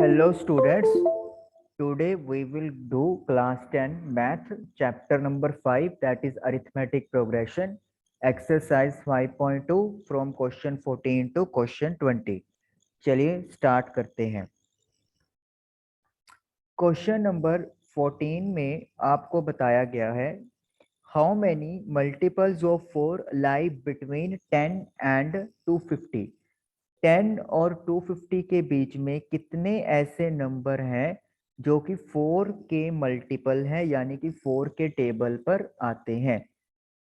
Hello students, today we will do class 10 math chapter number 5 that is arithmetic progression exercise 5.2 from question 14 to question 20. चलिए start करते हैं। Question number 14 में आपको बताया गया है how many multiples of 4 lie between 10 and 250। 10 और 250 के बीच में कितने ऐसे नंबर हैं जो कि 4 के मल्टीपल हैं, यानी कि 4 के टेबल पर आते हैं।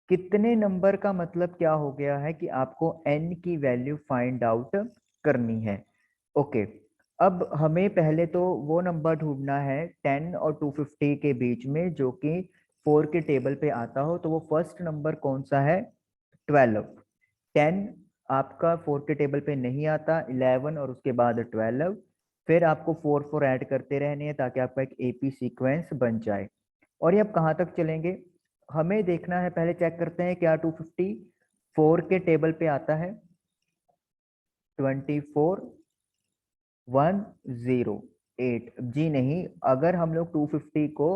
कितने नंबर का मतलब क्या हो गया है कि आपको n की वैल्यू फाइंड आउट करनी है। ओके, अब हमें पहले तो वो नंबर ढूंढना है 10 और 250 के बीच में जो कि 4 के टेबल पे आता हो। तो वो फर्स्ट नंबर कौन सा है? 12। 10 आपका 4 के टेबल पे नहीं आता, 11 और उसके बाद 12, फिर आपको 4 4 ऐड करते रहने हैं ताकि आपका एक एपी सीक्वेंस बन जाए। और ये अब कहाँ तक चलेंगे हमें देखना है। पहले चेक करते हैं क्या 250 4 के टेबल पे आता है। 24 108 जी नहीं, अगर हम लोग 250 को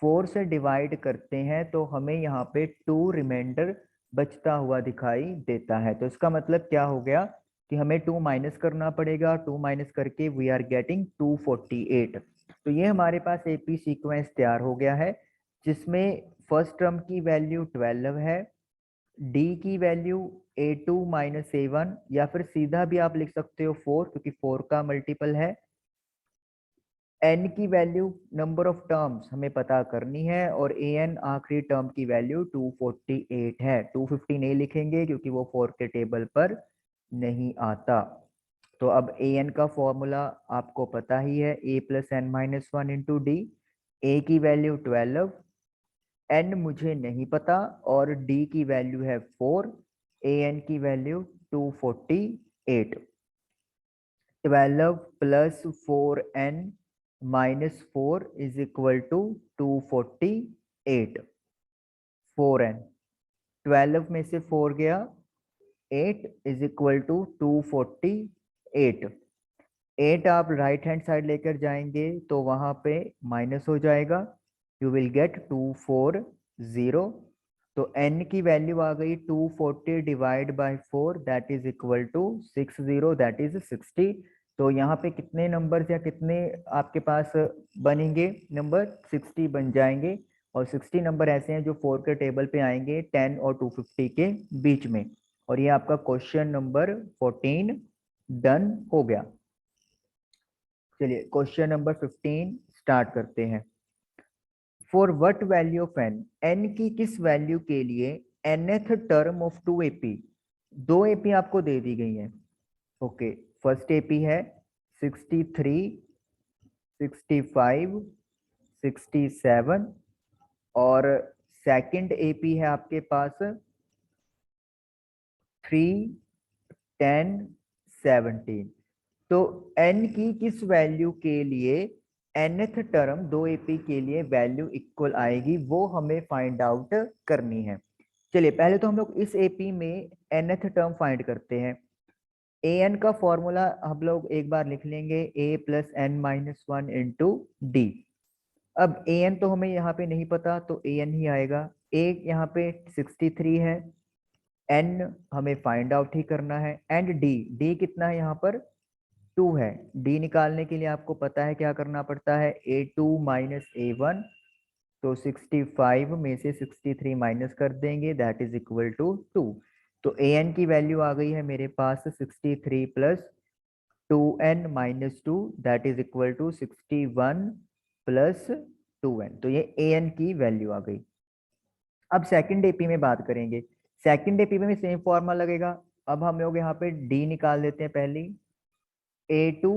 4 से डिवाइड करते हैं तो हमें यहाँ पे 2 रिमाइंडर बचता हुआ दिखाई देता है। तो इसका मतलब क्या हो गया कि हमें 2 माइनस करना पड़ेगा। 2 माइनस करके वी आर गेटिंग 248। तो ये हमारे पास एपी सीक्वेंस तैयार हो गया है जिसमें फर्स्ट टर्म की वैल्यू 12 है, डी की वैल्यू a2 माइनस a1, या फिर सीधा भी आप लिख सकते हो 4 क्योंकि 4 का मल्टीपल है। n की वैल्यू नंबर ऑफ टर्म्स हमें पता करनी है और an आखिरी टर्म की वैल्यू 248 है। 250 नहीं लिखेंगे क्योंकि वो 4 के टेबल पर नहीं आता। तो अब an का फॉर्मूला आपको पता ही है, a plus n minus one into d. a की वैल्यू 12, n मुझे नहीं पता और d की वैल्यू है 4, an की value 248। 12 plus 4n minus 4 is equal to 248। 4n 12 में से 4 गया, 8 इज इक्वल टू 248। 8 आप राइट हैंड साइड लेकर जाएंगे तो वहां पे माइनस हो जाएगा, यू विल गेट 240। तो n की वैल्यू आ गई 240 divide by 4 that is equal to 60, that is 60। तो यहाँ पे कितने नंबर या कितने आपके पास बनेंगे? नंबर 60 बन जाएंगे। और 60 नंबर ऐसे हैं जो 4 के टेबल पे आएंगे 10 और 250 के बीच में। और ये आपका क्वेश्चन नंबर 14 डन हो गया। चलिए क्वेश्चन नंबर 15 स्टार्ट करते हैं। For what value of n, n की किस वैल्यू के लिए nth term of 2 ap, 2 ap आपको दे दी गई है। ओके, फर्स्ट ap है 63 65 67 और सेकंड ap है आपके पास 3 10 17। तो n की किस वैल्यू के लिए nth टर्म 2 ap के लिए वैल्यू इक्वल आएगी वो हमें फाइंड आउट करनी है। चलिए पहले तो हम लोग इस ap में nth टर्म फाइंड करते हैं। an का फॉर्मूला हम लोग एक बार लिख लेंगे, a plus n minus one into d. अब an तो हमें यहाँ पे नहीं पता तो an ही आएगा। a यहाँ पे 63 है, n हमें फाइंड आउट ही करना है, एंड d कितना है यहाँ पर 2 है। d निकालने के लिए आपको पता है क्या करना पड़ता है, a2 माइनस a1। तो 65 में से 63 माइनस कर देंगे दैट इज इक्वल टू 2। तो an की वैल्यू आ गई है मेरे पास 63 plus 2n minus 2 that is equal to 61 plus 2n। तो ये an की वैल्यू आ गई। अब सेकंड एपी में बात करेंगे। सेकंड एपी में सेम फॉर्मूला लगेगा। अब हम लोग यहाँ पे d निकाल देते हैं पहली, a2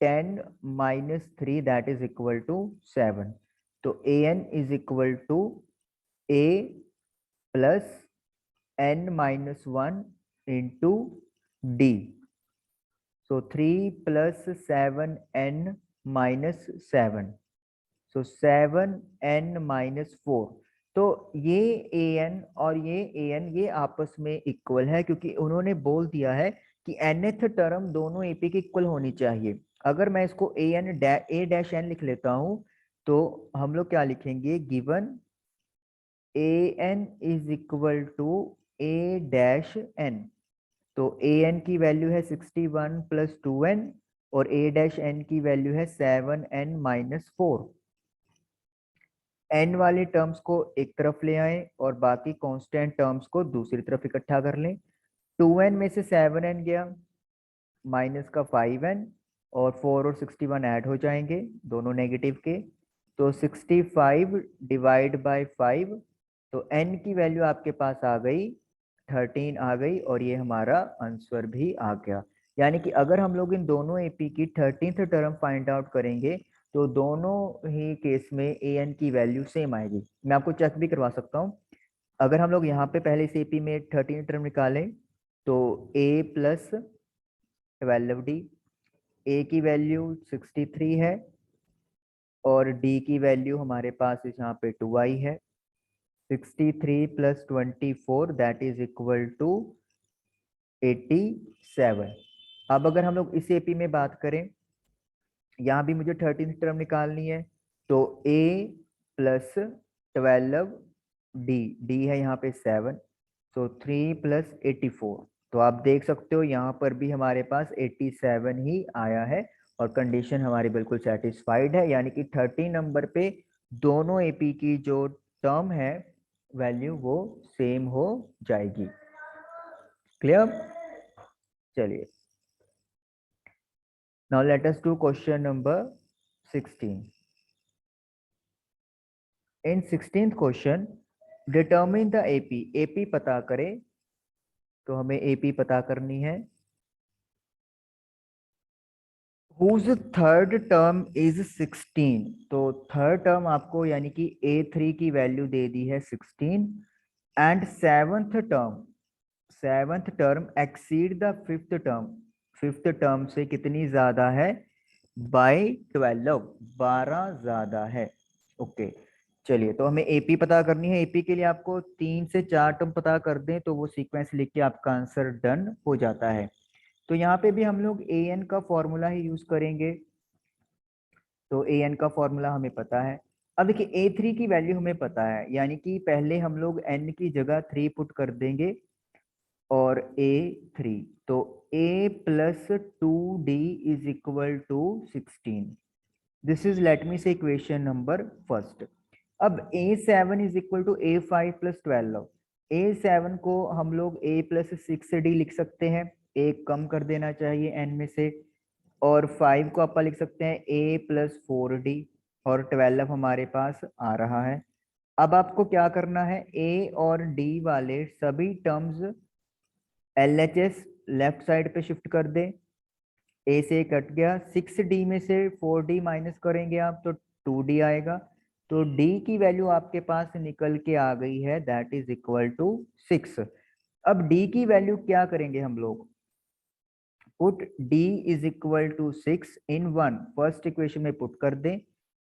10 minus 3 that is equal to 7। तो an is equal to a plus n minus one into d. So 3 plus 7n minus 7, so 7n minus 4। तो ये an और ये an ये आपस में इक्वल है क्योंकि उन्होंने बोल दिया है कि nth टर्म दोनों एपी की इक्वल होनी चाहिए। अगर मैं इसको ए डैश एन लिख लेता हूं तो हम लोग क्या लिखेंगे, given a n is equal to a dash n. तो ए एन की वैल्यू है 61 प्लस 2n और ए डैश एन की वैल्यू है 7n माइनस 4। एन वाले टर्म्स को एक तरफ ले आए और बाकी कांस्टेंट टर्म्स को दूसरी तरफ इकट्ठा कर लें। 2n में से 7n गया, माइनस का 5n, और 4 और 61 ऐड हो जाएंगे दोनों नेगेटिव के, तो 65 डिवाइड बाय 5, तो n की वैल्यू आपके पास आ गई 13 आ गई, और ये हमारा आंसर भी आ गया। यानी कि अगर हम लोग इन दोनों एपी की 13th टर्म फाइंड आउट करेंगे तो दोनों ही केस में ए एन की वैल्यू सेम आएगी। मैं आपको चेक भी करवा सकता हूँ। अगर हम लोग यहाँ पे पहले से एपी में 13 टर्म निकालें तो a प्लस 12d, a की वैल्यू 63 है और d की वैल्यू हमारे पास यहाँ पे 2i है। 63 plus 24 that is equal to 87। अब अगर हम लोग इस एपी में बात करें, यहाँ भी मुझे 13th टर्म निकालनी है, तो a प्लस 12d, d है यहाँ पे 7, तो 3 प्लस 84। तो आप देख सकते हो यहाँ पर भी हमारे पास 87 ही आया है और कंडीशन हमारी बिल्कुल सेटिस्फाइड है, यानी कि 13 नंबर पे दोनों एपी की जो टर्म है वैल्यू वो सेम हो जाएगी। क्लियर? चलिए, now let us do question number 16। In 16th question determine the AP, AP पता करें। तो हमें एपी पता करनी है whose थर्ड टर्म इज 16। तो थर्ड टर्म आपको यानी कि A3 की वैल्यू दे दी है 16 and seventh term exceed the fifth term, fifth term से कितनी ज्यादा है, बाय 12, 12 ज्यादा है। ओके चलिए, तो हमें एपी पता करनी है। एपी के लिए आपको 3 से 4 टर्म पता कर दें तो वो सीक्वेंस लिख के आपका आंसर डन हो जाता है। तो यहाँ पे भी हम लोग ए एन का फॉर्मूला ही यूज करेंगे। तो ए एन का फॉर्मूला हमें पता है। अब देखिए A3 की वैल्यू हमें पता है, यानी कि पहले हम लोग n की जगह 3 पुट कर देंगे और A3, तो a plus 2d is equal to 16। This is, let me say, equation number first. अब A7 is equal to A5 plus 12। A7 को हम लोग a प्लस 6d लिख सकते हैं, एक कम कर देना चाहिए n में से, और 5 को अपन लिख सकते हैं a प्लस 4d, और 12 हमारे पास आ रहा है। अब आपको क्या करना है, a और d वाले सभी टर्म्स LHS लेफ्ट साइड पे शिफ्ट कर दे। a से कट गया, 6d में से 4d माइनस करेंगे आप तो 2d आएगा। तो d की वैल्यू आपके पास निकल के आ गई है, दैट इज इक्वल टू 6। अब d की वैल्यू क्या करेंगे हम लोग, put d is equal to 6 in 1, first equation में पुट कर दें,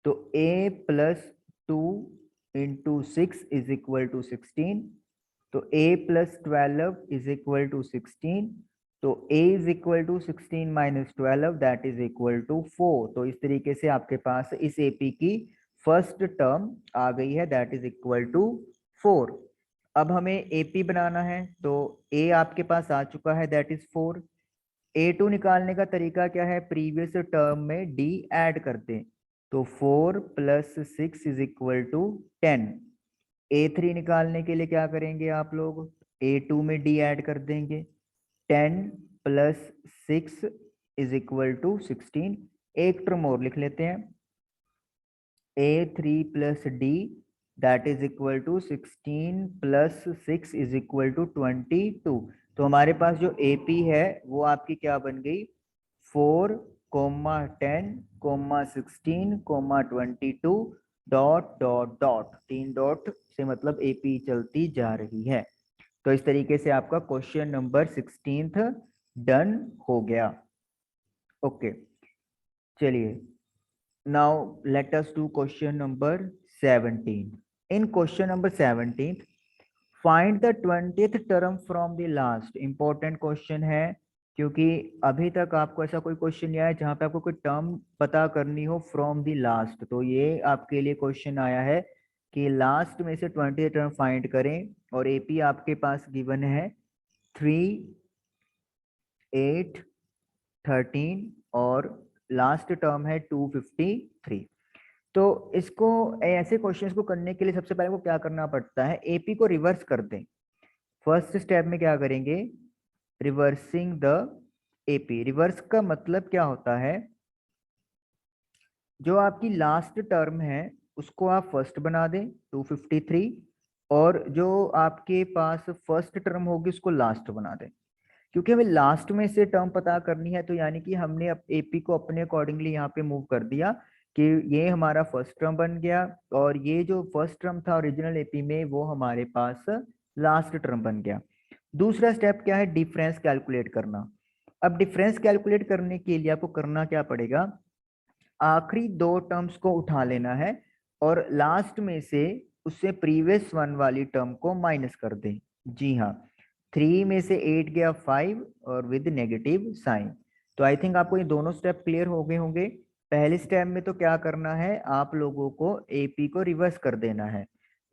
तो a plus 2 into 6 is equal to 16। तो a plus 12 is equal to 16, तो a is equal to 16 minus 12 that is equal to 4। तो इस तरीके से आपके पास इस एपी की फर्स्ट टर्म आ गई है, दैट इज इक्वल टू 4। अब हमें एपी बनाना है, तो a आपके पास आ चुका है, दैट इज 4। A2 निकालने का तरीका क्या है, प्रीवियस टर्म में d ऐड करते हैं, तो 4 plus 6 is equal to 10। A3 निकालने के लिए क्या करेंगे आप लोग, A2 में d ऐड कर देंगे, 10 प्लस 6 इज इक्वल टू 16। एक टर्म और लिख लेते हैं, A3 plus d that is equal to 16 plus 6 is equal to 22। तो हमारे पास जो AP है वो आपकी क्या बन गई, 4 comma 10 comma 16 comma 22 dot dot dot, 3 dot से मतलब AP चलती जा रही है। तो इस तरीके से आपका क्वेश्चन नंबर 16th डन हो गया। ओके चलिए, now let us do question number 17. In question number 17, find the 20th term from the last। important question है, क्योंकि अभी तक आपको ऐसा कोई क्वेश्चन नहीं आया जहाँ पे आपको कोई टर्म पता करनी हो फ्रॉम द लास्ट। तो ये आपके लिए क्वेश्चन आया है कि लास्ट में से 20 टर्म फाइंड करें, और एपी आपके पास गिवन है 3, 8, 13 और लास्ट टर्म है 253। तो इसको ऐसे क्वेश्चंस को करने के लिए सबसे पहले को क्या करना पड़ता है, एपी को रिवर्स कर दें। फर्स्ट स्टेप में क्या करेंगे, रिवर्सिंग द एपी। रिवर्स का मतलब क्या होता है, जो आपकी लास्ट टर्म है उसको आप फर्स्ट बना दें 253, और जो आपके पास फर्स्ट टर्म होगी उसको लास्ट बना दें। क्योंकि हमें लास्ट में से टर्म पता करनी है, तो यानी कि हमने एपी को अपने अकॉर्डिंगली यहाँ पे मूव कर दिया कि ये हमारा फर्स्ट टर्म बन गया, और ये जो फर्स्ट टर्म था ओरिजिनल एपी में वो हमारे पास लास्ट टर्म बन गया। दूसरा स्टेप क्या है, डिफरेंस कैलकुलेट करना। अब डिफरेंस कैलकुलेट करने के लिए आपको करना क्या पड़ेगा, आखिरी दो टर्म्स को उठा लेना है और लास्ट में से उससे प्रीवियस वन वाली टर्म को माइनस कर दें। जी हाँ, 3 में से 8 गया 5 और विद नेगेटिव साइन। तो आई थिंक आपको ये दोनों स्टेप क्लियर हो गए होंगे। पहले स्टेप में तो क्या करना है, आप लोगों को एपी को रिवर्स कर देना है।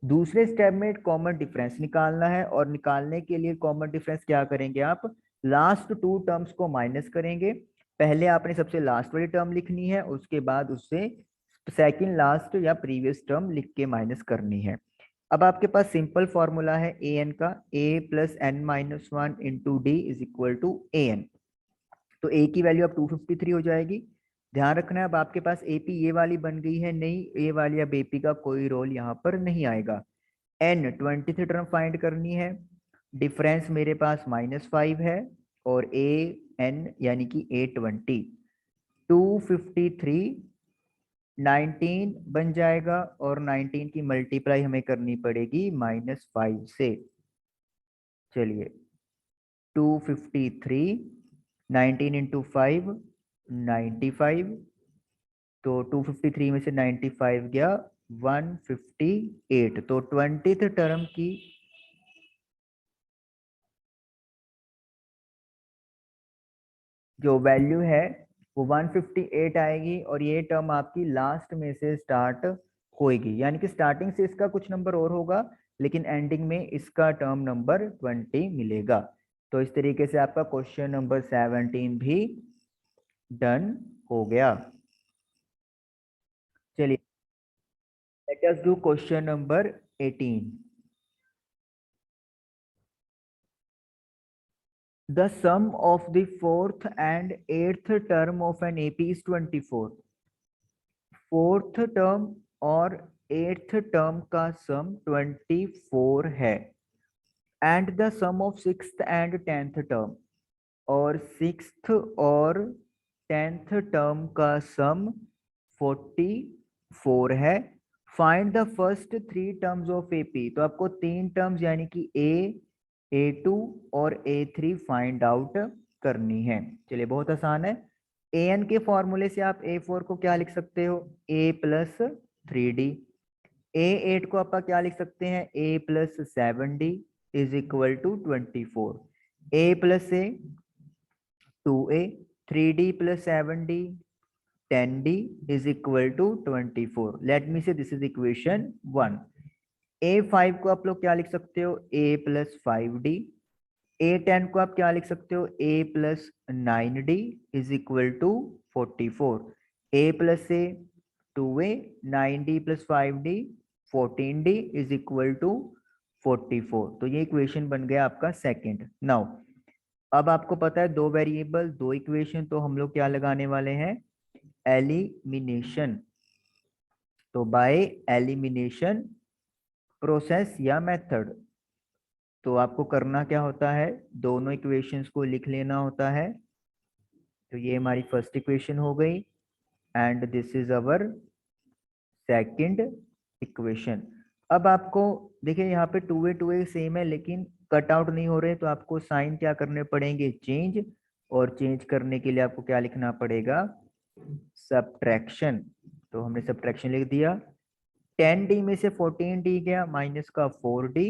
दूसरे स्टेप में कॉमन डिफरेंस निकालना है, और निकालने के लिए कॉमन डिफरेंस क्या करेंगे, आप लास्ट टू टर्म्स को माइनस करेंगे। पहले आपने सबसे लास्ट वाली टर्म लिखनी है, उसके बाद उससे सेकंड लास्ट या प्रीवियस टर्म लिख के माइनस करनी है। अब आपके पास सिंपल फॉर्मूला है ए एन का, a plus n minus one into d is equal to a n. तो ए की वैल्यू अब 253 हो जाएगी। ध्यान रखना है, अब आपके पास एपी ये वाली बन गई है, नहीं ए वाली अब एपी का कोई रोल यहाँ पर नहीं आएगा। एन 20th टर्म फाइंड करनी है, डिफरेंस मेरे पास -5 है, और ए एन यानी कि A20, 253 19 बन जाएगा, और 19 की मल्टीप्लाई हमें करनी पड़ेगी -5 से। चलिए 253, 19 इंटू 5 95, तो 253 में से 95 गया 158। तो 20th टर्म की जो वैल्यू है वो 158 आएगी, और ये टर्म आपकी लास्ट में से स्टार्ट होएगी, यानी कि स्टार्टिंग से इसका कुछ नंबर और होगा लेकिन एंडिंग में इसका टर्म नंबर 20 मिलेगा। तो इस तरीके से आपका क्वेश्चन नंबर 17 भी डन हो गया। चलिए let us do question number 18। The sum of the fourth and eighth term of an AP is 24। Fourth term और एट्थ टर्म का सम 24 है, and the sum of sixth and tenth term, और sixth और tenth term का sum 44 है। Find the first three terms of AP. तो आपको तीन टर्म्स यानी कि A2 और A3 फाइंड आउट करनी है। चलिए बहुत आसान है, an के फॉर्मूले से आप A4 को क्या लिख सकते हो, a प्लस 3d। A8 को आप क्या लिख सकते हैं, a plus 7d is equal to 24। a plus a 2a, 3d plus 7d 10d is equal to 24। Let me say this is equation 1। A5 को आप लोग क्या लिख सकते हो, a प्लस 5d। A10 को आप क्या लिख सकते हो, a plus 9d is equal to 44। a plus a 2a, 9d plus 5d 14d is equal to 44। तो ये इक्वेशन बन गया आपका सेकंड। नाउ अब आपको पता है दो वेरिएबल दो इक्वेशन, तो हम लोग क्या लगाने वाले हैं, एलिमिनेशन। तो बाय एलिमिनेशन प्रोसेस या मेथड, तो आपको करना क्या होता है, दोनों इक्वेशंस को लिख लेना होता है। तो ये हमारी फर्स्ट इक्वेशन हो गई, and this is our second equation. अब आपको देखिए यहाँ पे 2a सेम है लेकिन कट आउट नहीं हो रहे, तो आपको साइन क्या करने पड़ेंगे, चेंज। और चेंज करने के लिए आपको क्या लिखना पड़ेगा, सब्ट्रैक्शन। तो हमने सब्ट्रैक्शन लिख दिया। 10d में से 14d गया माइनस का 4d,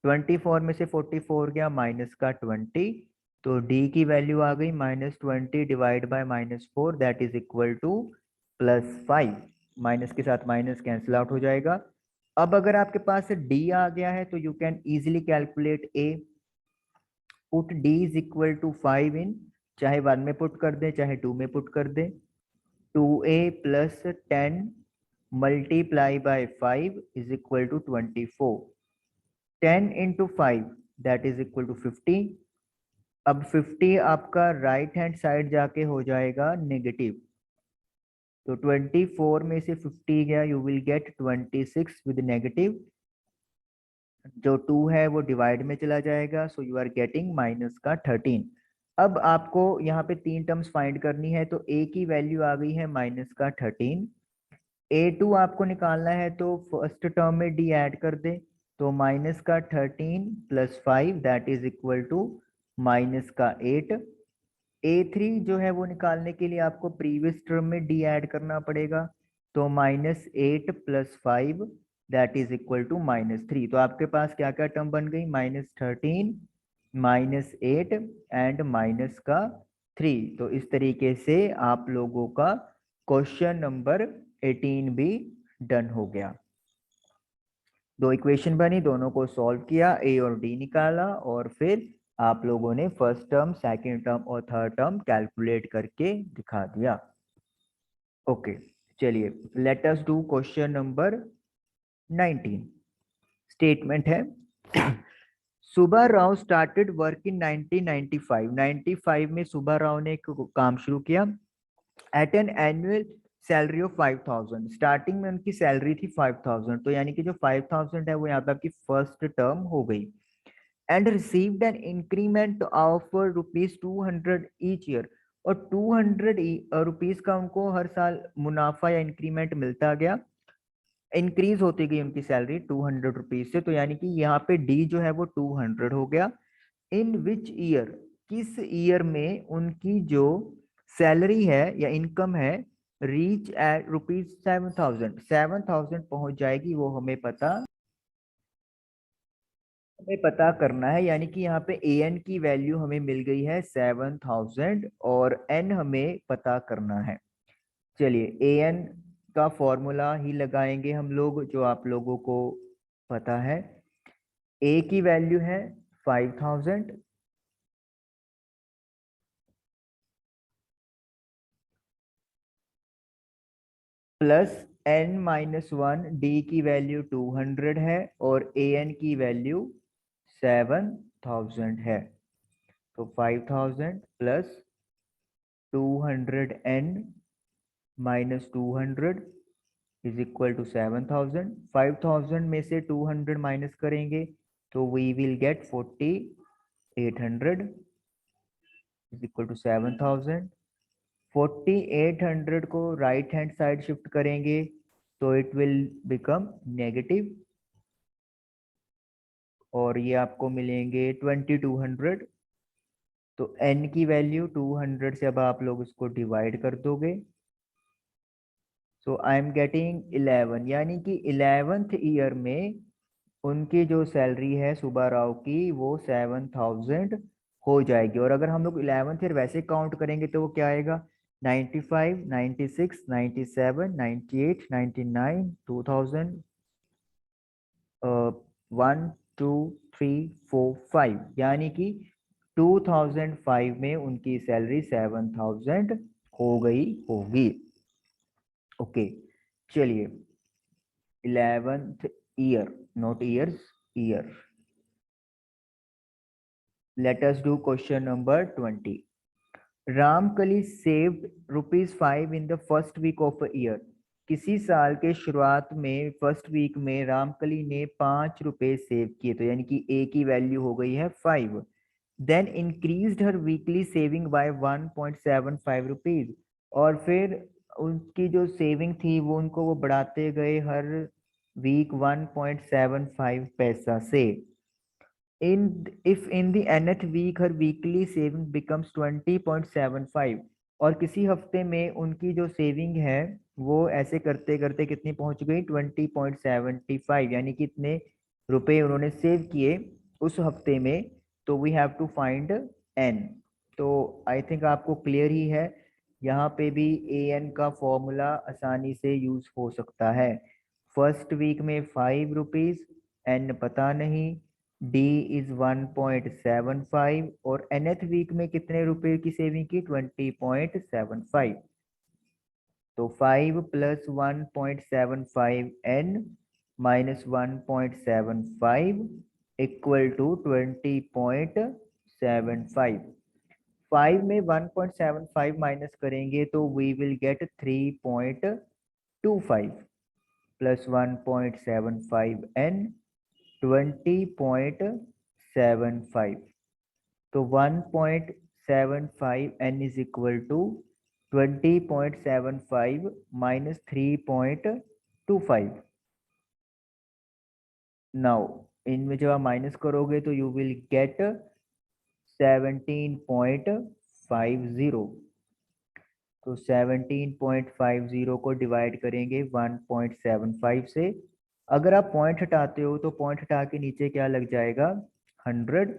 24 में से 44 गया माइनस का 20, तो डी की वैल्यू आ गई -20 divide by -4 that is equal to +5। Minus के साथ माइनस कैंसिल आउट हो जाएगा। अब अगर आपके पास डी आ गया है तो you can easily calculate a. Put d is equal to 5 in, चाहे 1 में पुट कर दें चाहे 2 में पुट कर दें। 2a plus 10 multiply by 5 is equal to 24। 10 into 5 that is equal to 50। अब 50 आपका राइट हैंड साइड जाके हो जाएगा नेगेटिव, तो 24 में से 50 गया, you will get 26 with negative. जो 2 है वो डिवाइड में चला जाएगा, so you are getting minus का 13। अब आपको यहाँ पे 3 टर्म्स फाइंड करनी है, तो a की वैल्यू आ गई है माइनस का 13। a2 आपको निकालना है तो फर्स्ट टर्म में d ऐड कर दे, तो माइनस का 13 plus 5 that is equal to minus का 8। a3 जो है वो निकालने के लिए आपको प्रीवियस टर्म में d ऐड करना पड़ेगा, तो -8 plus 5 that is equal to -3। तो आपके पास क्या क्या टर्म बन गई, -13 -8 एंड माइनस का 3। तो इस तरीके से आप लोगों का क्वेश्चन नंबर 18 भी डन हो गया। दो इक्वेशन बनी, दोनों को सॉल्व किया, ए और डी निकाला, और फिर आप लोगों ने फर्स्ट टर्म, सेकंड टर्म और थर्ड टर्म कैलकुलेट करके दिखा दिया। ओके, चलिए let us do question number 19। Statement है Subba Rao started work in 1995। 95 में सुब्बा राव ने एक काम शुरू किया at an annual salary of 5000। Starting में उनकी सैलरी थी 5000, तो यानी कि जो 5000 है वो यहाँ पे आपकी फर्स्ट टर्म हो गई। And received an increment of ₹200 each year, और 200 रुपीज का उनको हर साल मुनाफा या इंक्रीमेंट मिलता गया, इंक्रीज होती गई उनकी सैलरी 200 रुपीज से। तो यानी कि यहाँ पे डी जो है वो 200 हो गया। इन विच ईयर, किस ईयर में उनकी जो सैलरी है या इनकम है रीच एट ₹7000, 7000 पहुंच जाएगी, वो हमें पता करना है। यानी कि यहाँ पे ए एन की वैल्यू हमें मिल गई है 7000 और एन हमें पता करना है। चलिए ए एन का फॉर्मूला ही लगाएंगे हम लोग, जो आप लोगों को पता है। ए की वैल्यू है 5000 प्लस n-1, डी की वैल्यू 200 है और ए एन की वैल्यू 7000 है। तो 5000 plus 200n minus 200 is equal to 7000। 5000 में से 200 माइनस करेंगे तो we will get 4800 is equal to 7000। 4800 को राइट हैंड साइड शिफ्ट करेंगे तो इट विल बिकम नेगेटिव, और ये आपको मिलेंगे 2200। तो n की वैल्यू 200 से अब आप लोग इसको डिवाइड कर दोगे, सो आई एम गेटिंग 11। यानी कि 11th ईयर में उनकी जो सैलरी है सुब्बा राव की वो 7000 हो जाएगी। और अगर हम लोग 11th ईयर वैसे काउंट करेंगे तो वो क्या आएगा, 95 96 97 98 99 2000 1 2 3 4 5, यानी कि 2005 में उनकी सैलरी 7000 हो गई होगी। ओके, चलिए 11th year, not years, year. Let us do question number 20. Ramkali saved ₹5 in the first week of a year. किसी साल के शुरुआत में फर्स्ट वीक में रामकली ने ₹5 सेव किए, तो यानी कि ए की वैल्यू हो गई है 5। देन इंक्रीज्ड हर वीकली सेविंग बाय 1.75 रुपीज, और फिर उनकी जो सेविंग थी वो उनको वो बढ़ाते गए हर वीक 1.75 पैसा से। if in the nth week her weekly saving becomes 20.75, और किसी हफ्ते में उनकी जो सेविंग है वो ऐसे करते करते कितनी पहुंच गई 20.75, यानी कि इतने रुपए उन्होंने सेव किए उस हफ्ते में। तो we have to find n. तो आई थिंक आपको क्लियर ही है। यहाँ पे भी ए एन का फॉर्मूला आसानी से यूज हो सकता है। फर्स्ट वीक में 5 रुपीज, एन पता नहीं, डी इज 1.75 और एनथ वीक में कितने रुपए की सेविंग की 20.75। तो 5 plus 1.75 n minus 1.75 equal to 20.75। 5 में 1.75 माइनस करेंगे तो we will get 3.25 plus 1.75 n 20.75। तो 1.75 n is equal to 20.75 minus 3.25। Now इनमें जब आप माइनस करोगे तो यू विल गेट 17.50। तो 17.50 को डिवाइड करेंगे 1.75 से। अगर आप पॉइंट हटाते हो तो पॉइंट हटा के नीचे क्या लग जाएगा 100,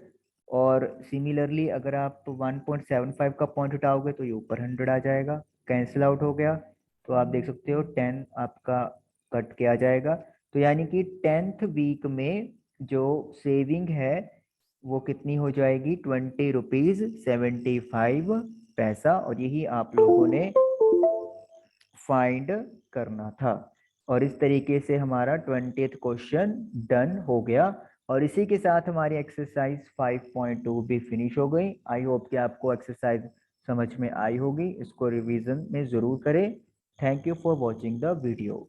और सिमिलरली अगर आप 1.75 का पॉइंट हटाओगे तो ये ऊपर 100 आ जाएगा, कैंसिल आउट हो गया। तो आप देख सकते हो 10 आपका कट के आ जाएगा। तो यानी कि 10th वीक में जो सेविंग है वो कितनी हो जाएगी 20 रुपीज 75 पैसा, और यही आप लोगों ने फाइंड करना था। और इस तरीके से हमारा 20th क्वेश्चन डन हो गया। और इसी के साथ हमारी एक्सरसाइज 5.2 भी फिनिश हो गई। आई होप कि आपको एक्सरसाइज समझ में आई होगी, इसको रिवीजन में ज़रूर करें। Thank you for watching the video.